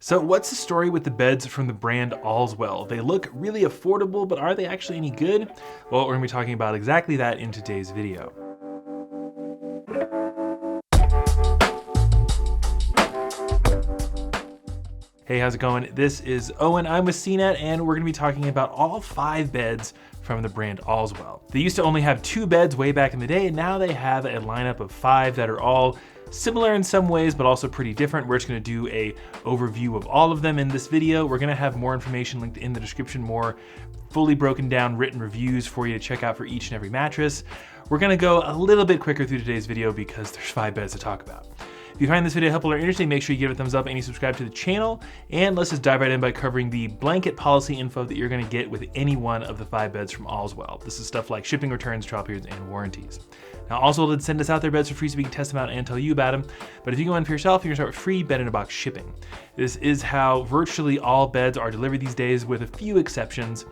So what's the story with the beds from the brand Allswell? They look really affordable, but are they actually any good? Well, we're gonna be talking about exactly that in today's video. Hey, how's it going? This is Owen, I'm with CNET, and we're gonna be talking about all 5 beds from the brand Allswell. They used to only have 2 beds way back in the day, and now they have a lineup of 5 that are all similar in some ways, but also pretty different. We're just gonna do a overview of all of them in this video. We're gonna have more information linked in the description, more fully broken down written reviews for you to check out for each and every mattress. We're gonna go a little bit quicker through today's video because there's 5 beds to talk about. If you find this video helpful or interesting, make sure you give it a thumbs up and you subscribe to the channel. And let's just dive right in by covering the blanket policy info that you're gonna get with any one of the 5 beds from Allswell. This is stuff like shipping, returns, trial periods, and warranties. Now, Allswell did send us out their beds for free so we can test them out and tell you about them. But if you go in for yourself, you're gonna start with free bed-in-a-box shipping. This is how virtually all beds are delivered these days, with a few exceptions.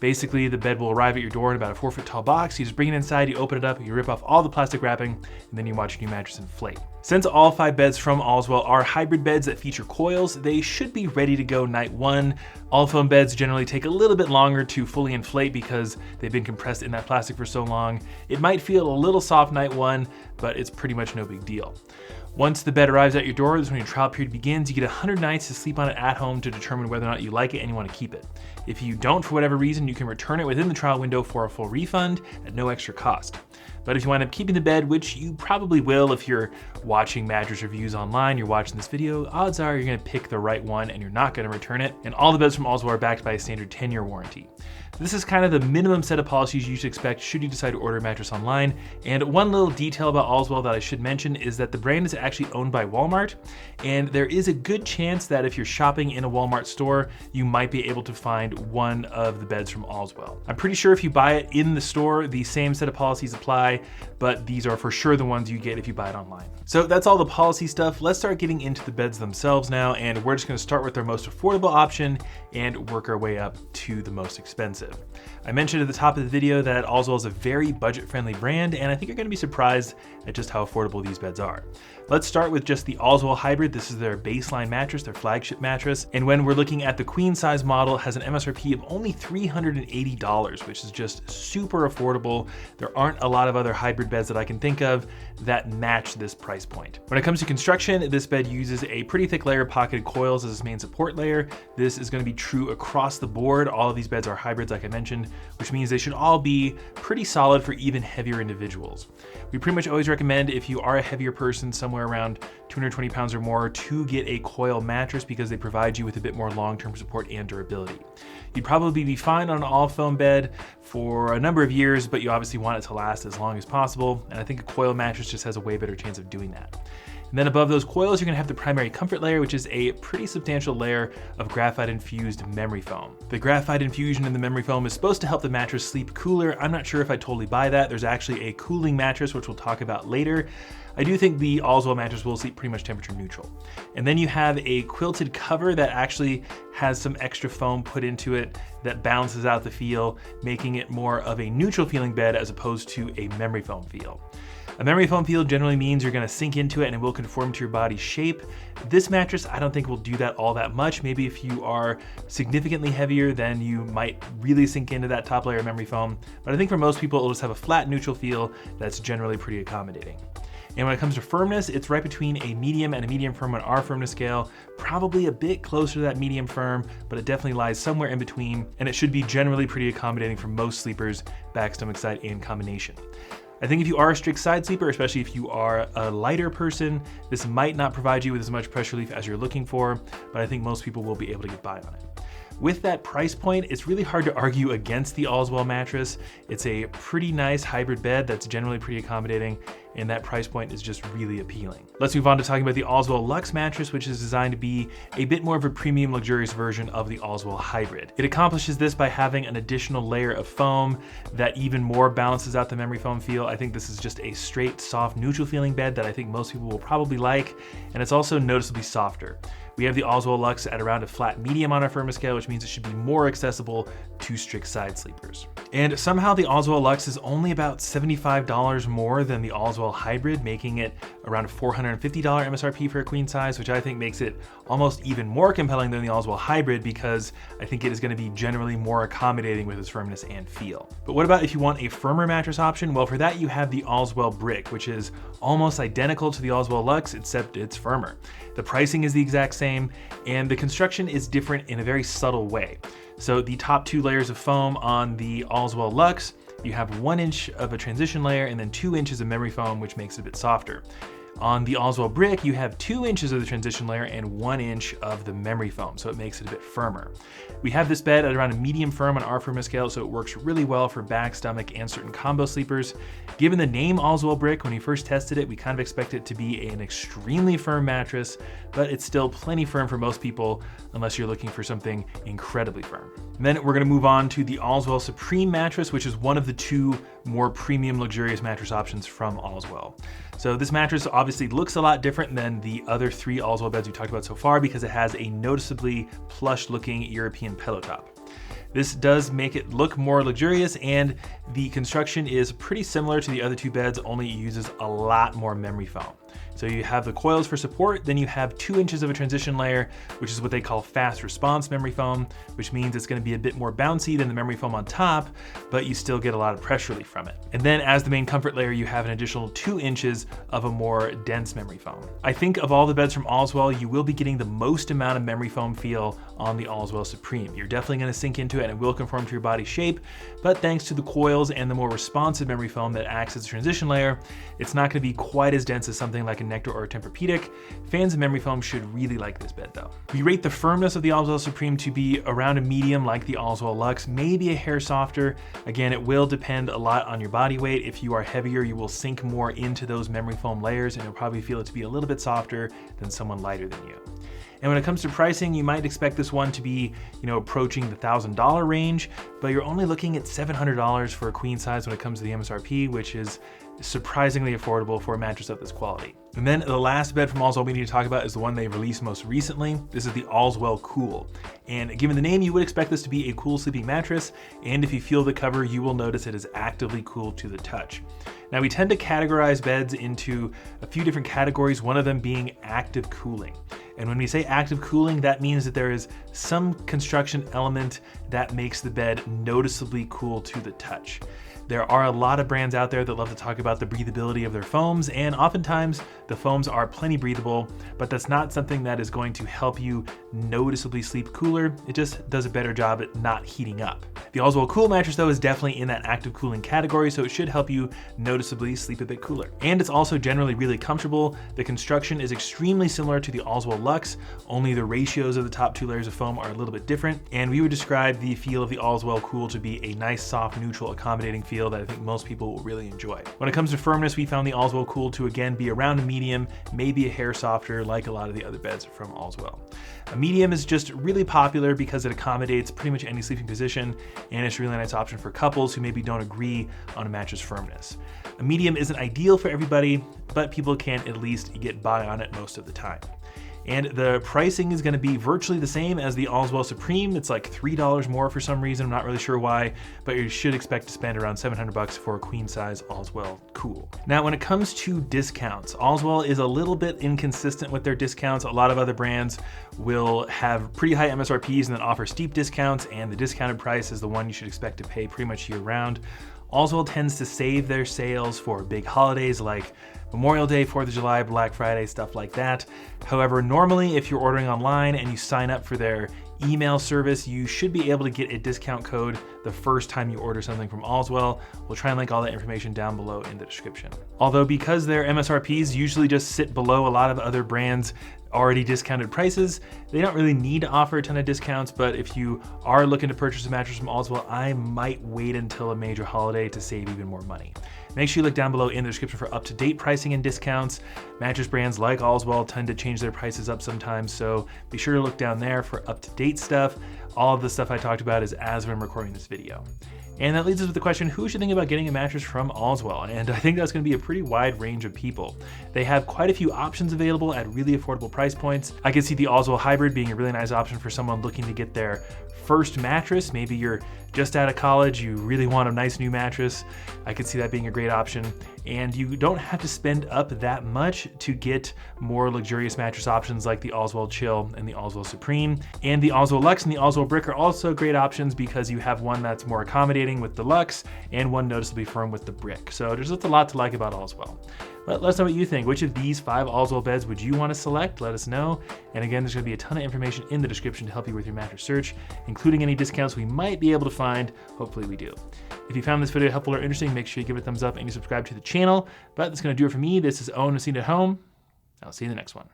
Basically, the bed will arrive at your door in about a 4-foot tall box. You just bring it inside, you open it up, you rip off all the plastic wrapping, and then you watch your new mattress inflate. Since all 5 beds from Allswell are hybrid beds that feature coils, they should be ready to go night 1. All foam beds generally take a little bit longer to fully inflate because they've been compressed in that plastic for so long. It might feel a little soft night 1, but it's pretty much no big deal. Once the bed arrives at your door, that's when your trial period begins. You get 100 nights to sleep on it at home to determine whether or not you like it and you want to keep it. If you don't, for whatever reason, you can return it within the trial window for a full refund at no extra cost. But if you wind up keeping the bed, which you probably will if you're watching mattress reviews online, you're watching this video, odds are you're gonna pick the right one and you're not gonna return it. And all the beds from Allswell are backed by a standard 10-year warranty. This is kind of the minimum set of policies you should expect should you decide to order a mattress online. And one little detail about Allswell that I should mention is that the brand is actually owned by Walmart, and there is a good chance that if you're shopping in a Walmart store, you might be able to find one of the beds from Allswell. I'm pretty sure if you buy it in the store, the same set of policies apply, but these are for sure the ones you get if you buy it online. So that's all the policy stuff. Let's start getting into the beds themselves now, and we're just gonna start with their most affordable option and work our way up to the most expensive. I mentioned at the top of the video that Allswell is a very budget-friendly brand, and I think you're gonna be surprised at just how affordable these beds are. Let's start with just the Allswell Hybrid. This is their baseline mattress, their flagship mattress. And when we're looking at the queen size model, has an MSRP of only $380, which is just super affordable. There aren't a lot of other hybrid beds that I can think of that match this price point. When it comes to construction, this bed uses a pretty thick layer of pocketed coils as its main support layer. This is gonna be true across the board. All of these beds are hybrids, like I mentioned, which means they should all be pretty solid for even heavier individuals. We pretty much always recommend, if you are a heavier person, somewhere around 220 pounds or more, to get a coil mattress because they provide you with a bit more long-term support and durability. You'd probably be fine on an all foam bed for a number of years, but you obviously want it to last as long as possible. And I think a coil mattress just has a way better chance of doing that. And then above those coils, you're gonna have the primary comfort layer, which is a pretty substantial layer of graphite-infused memory foam. The graphite infusion in the memory foam is supposed to help the mattress sleep cooler. I'm not sure if I totally buy that. There's actually a cooling mattress, which we'll talk about later. I do think the Allswell mattress will sleep pretty much temperature neutral. And then you have a quilted cover that actually has some extra foam put into it that balances out the feel, making it more of a neutral feeling bed as opposed to a memory foam feel. A memory foam feel generally means you're gonna sink into it and it will conform to your body's shape. This mattress, I don't think will do that all that much. Maybe if you are significantly heavier, then you might really sink into that top layer of memory foam. But I think for most people, it'll just have a flat neutral feel that's generally pretty accommodating. And when it comes to firmness, it's right between a medium and a medium firm on our firmness scale, probably a bit closer to that medium firm, but it definitely lies somewhere in between, and it should be generally pretty accommodating for most sleepers, back, stomach, side, and combination. I think if you are a strict side sleeper, especially if you are a lighter person, this might not provide you with as much pressure relief as you're looking for, but I think most people will be able to get by on it. With that price point, it's really hard to argue against the Allswell mattress. It's a pretty nice hybrid bed that's generally pretty accommodating, and that price point is just really appealing. Let's move on to talking about the Allswell Luxe mattress, which is designed to be a bit more of a premium luxurious version of the Allswell Hybrid. It accomplishes this by having an additional layer of foam that even more balances out the memory foam feel. I think this is just a straight, soft, neutral feeling bed that I think most people will probably like, and it's also noticeably softer. We have the Allswell Luxe at around a flat medium on our firmness scale, which means it should be more accessible to strict side sleepers. And somehow the Allswell Luxe is only about $75 more than the Allswell Allswell Hybrid, making it around a $450 MSRP for a queen size, which I think makes it almost even more compelling than the Allswell Hybrid because I think it is going to be generally more accommodating with its firmness and feel. But what about if you want a firmer mattress option? Well, for that you have the Allswell Brick, which is almost identical to the Allswell Luxe, except it's firmer. The pricing is the exact same, and the construction is different in a very subtle way. So the top 2 layers of foam on the Allswell Luxe, you have 1 inch of a transition layer and then 2 inches of memory foam, which makes it a bit softer. On the Allswell Brick, you have 2 inches of the transition layer and 1 inch of the memory foam, so it makes it a bit firmer. We have this bed at around a medium firm on our firmness scale, so it works really well for back, stomach, and certain combo sleepers. Given the name Allswell Brick, when we first tested it, we kind of expect it to be an extremely firm mattress, but it's still plenty firm for most people, unless you're looking for something incredibly firm. And then we're gonna move on to the Allswell Supreme mattress, which is one of the 2 more premium luxurious mattress options from Allswell. So this mattress obviously looks a lot different than the other 3 Allswell beds we talked about so far because it has a noticeably plush looking European pillow top. This does make it look more luxurious, and the construction is pretty similar to the other 2 beds, only it uses a lot more memory foam. So you have the coils for support, then you have 2 inches of a transition layer, which is what they call fast response memory foam, which means it's gonna be a bit more bouncy than the memory foam on top, but you still get a lot of pressure relief from it. And then as the main comfort layer, you have an additional 2 inches of a more dense memory foam. I think of all the beds from Allswell, you will be getting the most amount of memory foam feel on the Allswell Supreme. You're definitely gonna sink into it and it will conform to your body shape, but thanks to the coils and the more responsive memory foam that acts as a transition layer, it's not gonna be quite as dense as something like a Nectar or a Tempur-Pedic. Fans of memory foam should really like this bed though. We rate the firmness of the Allswell Supreme to be around a medium like the Allswell Luxe, maybe a hair softer. Again, it will depend a lot on your body weight. If you are heavier, you will sink more into those memory foam layers and you'll probably feel it to be a little bit softer than someone lighter than you. And when it comes to pricing, you might expect this one to be, approaching the $1,000 range, but you're only looking at $700 for a queen size when it comes to the MSRP, which is surprisingly affordable for a mattress of this quality. And then the last bed from Allswell we need to talk about is the one they released most recently. This is the Allswell Cool. And given the name, you would expect this to be a cool sleeping mattress. And if you feel the cover, you will notice it is actively cool to the touch. Now we tend to categorize beds into a few different categories, one of them being active cooling. And when we say active cooling, that means that there is some construction element that makes the bed noticeably cool to the touch. There are a lot of brands out there that love to talk about the breathability of their foams, and oftentimes the foams are plenty breathable, but that's not something that is going to help you noticeably sleep cooler. It just does a better job at not heating up. The Allswell Cool mattress though is definitely in that active cooling category, so it should help you noticeably sleep a bit cooler. And it's also generally really comfortable. The construction is extremely similar to the Allswell Luxe, only the ratios of the top 2 layers of foam are a little bit different, and we would describe the feel of the Allswell Cool to be a nice, soft, neutral, accommodating feel that I think most people will really enjoy. When it comes to firmness, we found the Allswell Cool to again be around a medium, maybe a hair softer like a lot of the other beds from Allswell. A medium is just really popular because it accommodates pretty much any sleeping position, and it's a really nice option for couples who maybe don't agree on a mattress firmness. A medium isn't ideal for everybody, but people can at least get by on it most of the time. And the pricing is gonna be virtually the same as the Allswell Supreme. It's like $3 more for some reason, I'm not really sure why, but you should expect to spend around $700 for a queen size Allswell Cool. Now, when it comes to discounts, Allswell is a little bit inconsistent with their discounts. A lot of other brands will have pretty high MSRPs and then offer steep discounts, and the discounted price is the one you should expect to pay pretty much year round. Allswell tends to save their sales for big holidays like Memorial Day, 4th of July, Black Friday, stuff like that. However, normally if you're ordering online and you sign up for their email service, you should be able to get a discount code the first time you order something from Allswell. We'll try and link all that information down below in the description. Although because their MSRPs usually just sit below a lot of other brands' already discounted prices, they don't really need to offer a ton of discounts, but if you are looking to purchase a mattress from Allswell, I might wait until a major holiday to save even more money. Make sure you look down below in the description for up-to-date pricing and discounts. Mattress brands like Allswell tend to change their prices up sometimes, so be sure to look down there for up-to-date stuff. All of the stuff I talked about is as I'm recording this video. And that leads us with the question, who should think about getting a mattress from Allswell? And I think that's gonna be a pretty wide range of people. They have quite a few options available at really affordable price points. I can see the Allswell Hybrid being a really nice option for someone looking to get their first mattress. Maybe you're just out of college, you really want a nice new mattress. I could see that being a great option. and you don't have to spend up that much to get more luxurious mattress options like the Allswell Chill and the Allswell Supreme. And the Allswell Luxe and the Allswell Brick are also great options because you have one that's more accommodating with the Luxe and one noticeably firm with the Brick. So there's just a lot to like about Allswell. But let us know what you think. Which of these 5 Allswell beds would you want to select? Let us know. And again, there's going to be a ton of information in the description to help you with your mattress search, including any discounts we might be able to find. Hopefully we do. If you found this video helpful or interesting, make sure you give it a thumbs up and you subscribe to the channel. But that's going to do it for me. This is Owen with Scene at Home. I'll see you in the next one.